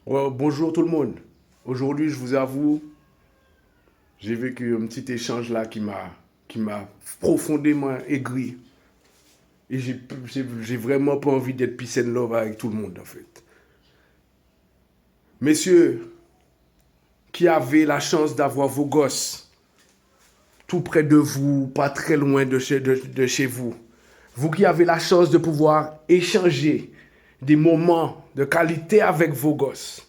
Bonjour tout le monde. Aujourd'hui, je vous avoue, j'ai vécu un petit échange là qui m'a profondément aigri. Et j'ai vraiment pas envie d'être peace and love avec tout le monde, en fait. Messieurs, qui avez la chance d'avoir vos gosses tout près de vous, pas très loin de chez vous. Vous qui avez la chance de pouvoir échanger des moments de qualité avec vos gosses.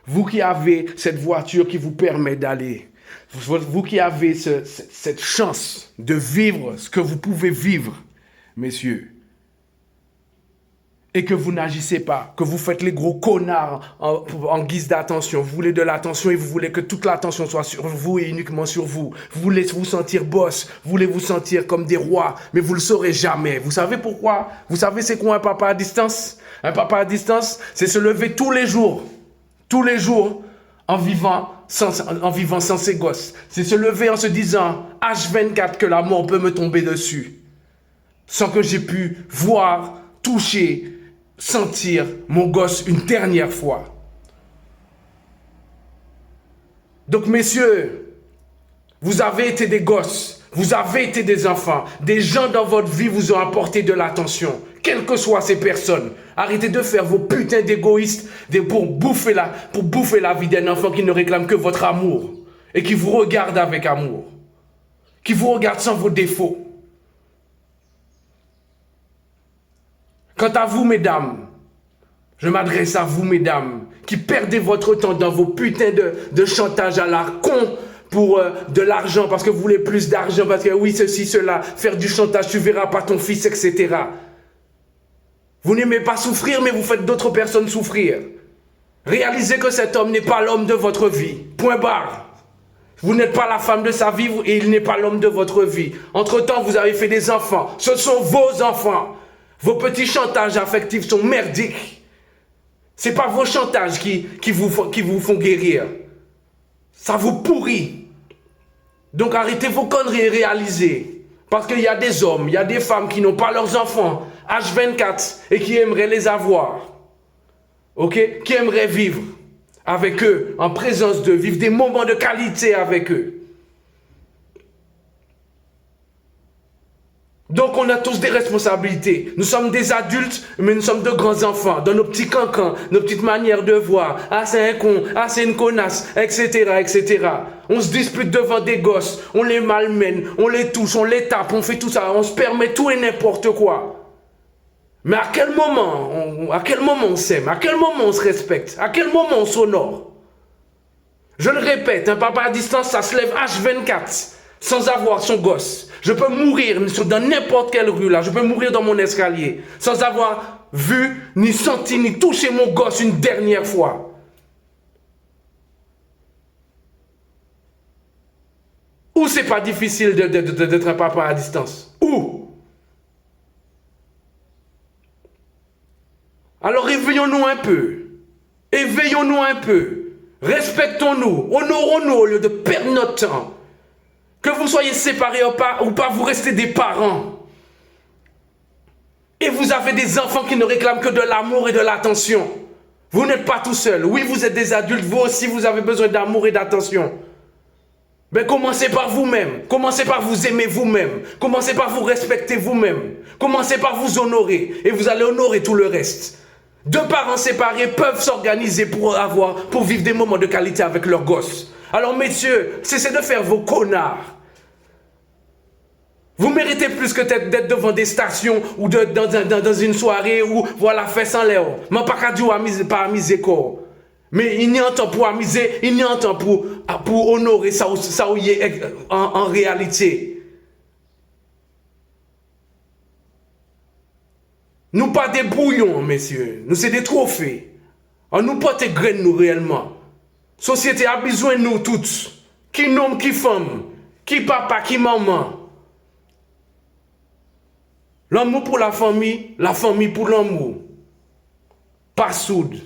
Vous qui avez cette voiture qui vous permet d'aller. Vous qui avez cette chance de vivre ce que vous pouvez vivre, messieurs. Et que vous n'agissez pas, que vous faites les gros connards en guise d'attention. Vous voulez de l'attention et vous voulez que toute l'attention soit sur vous et uniquement sur vous. Vous voulez vous sentir boss, vous voulez vous sentir comme des rois, mais vous ne le saurez jamais. Vous savez pourquoi? Vous savez c'est quoi un papa à distance? Un papa à distance, c'est se lever tous les jours, en vivant sans ses gosses. C'est se lever en se disant, H24, que la mort peut me tomber dessus, sans que j'ai pu voir, toucher, sentir mon gosse une dernière fois. Donc, messieurs, vous avez été des gosses, vous avez été des enfants, des gens dans votre vie vous ont apporté de l'attention, quelles que soient ces personnes. Arrêtez de faire vos putains d'égoïstes pour bouffer la vie d'un enfant qui ne réclame que votre amour et qui vous regarde avec amour, qui vous regarde sans vos défauts. Quant à vous, mesdames, je m'adresse à vous, mesdames, qui perdez votre temps dans vos putains de chantage à la con pour de l'argent, parce que vous voulez plus d'argent, parce que oui, ceci, cela, faire du chantage, tu verras pas ton fils, etc. Vous n'aimez pas souffrir, mais vous faites d'autres personnes souffrir. Réalisez que cet homme n'est pas l'homme de votre vie. Point barre. Vous n'êtes pas la femme de sa vie et il n'est pas l'homme de votre vie. Entre-temps, vous avez fait des enfants. Ce sont vos enfants. Vos petits chantages affectifs sont merdiques. Ce n'est pas vos chantages qui vous font guérir. Ça vous pourrit. Donc arrêtez vos conneries et réalisez. Parce qu'il y a des hommes, il y a des femmes qui n'ont pas leurs enfants, H24, et qui aimeraient les avoir. Ok? Qui aimeraient vivre avec eux, en présence d'eux, vivre des moments de qualité avec eux. Donc on a tous des responsabilités. Nous sommes des adultes, mais nous sommes de grands enfants. Dans nos petits cancans, nos petites manières de voir. Ah c'est un con, ah c'est une connasse, etc., etc. On se dispute devant des gosses, on les malmène, on les touche, on les tape, on fait tout ça. On se permet tout et n'importe quoi. Mais à quel moment on s'aime? À quel moment on se respecte? À quel moment on s'honore? Je le répète, un papa à distance, ça se lève H24 sans avoir son gosse. Je peux mourir dans n'importe quelle rue là, je peux mourir dans mon escalier sans avoir vu, ni senti, ni touché mon gosse une dernière fois. Ou c'est pas difficile d'être un papa à distance? Où? Alors réveillons-nous un peu. Éveillons-nous un peu. Respectons-nous. Honorons-nous au lieu de perdre notre temps. Que vous soyez séparés ou pas, vous restez des parents. Et vous avez des enfants qui ne réclament que de l'amour et de l'attention. Vous n'êtes pas tout seul. Oui, vous êtes des adultes, vous aussi, vous avez besoin d'amour et d'attention. Mais commencez par vous-même. Commencez par vous aimer vous-même. Commencez par vous respecter vous-même. Commencez par vous honorer. Et vous allez honorer tout le reste. Deux parents séparés peuvent s'organiser pour vivre des moments de qualité avec leurs gosses. Alors messieurs, cessez de faire vos connards. Vous méritez plus que d'être devant des stations ou dans une soirée où voilà, fesse en l'air. Mais pas qu'à dire pas amuser corps. Mais il n'y a un temps pour amuser, il n'y a un temps pour honorer ça où il est en réalité. Nous pas des brouillons, messieurs. Nous c'est des trophées. On nous porte des graines, nous, réellement. Société a besoin de nous toutes. Qui homme, qui femme, qui papa, qui maman. L'amour pour la famille pour l'amour. Pas soude.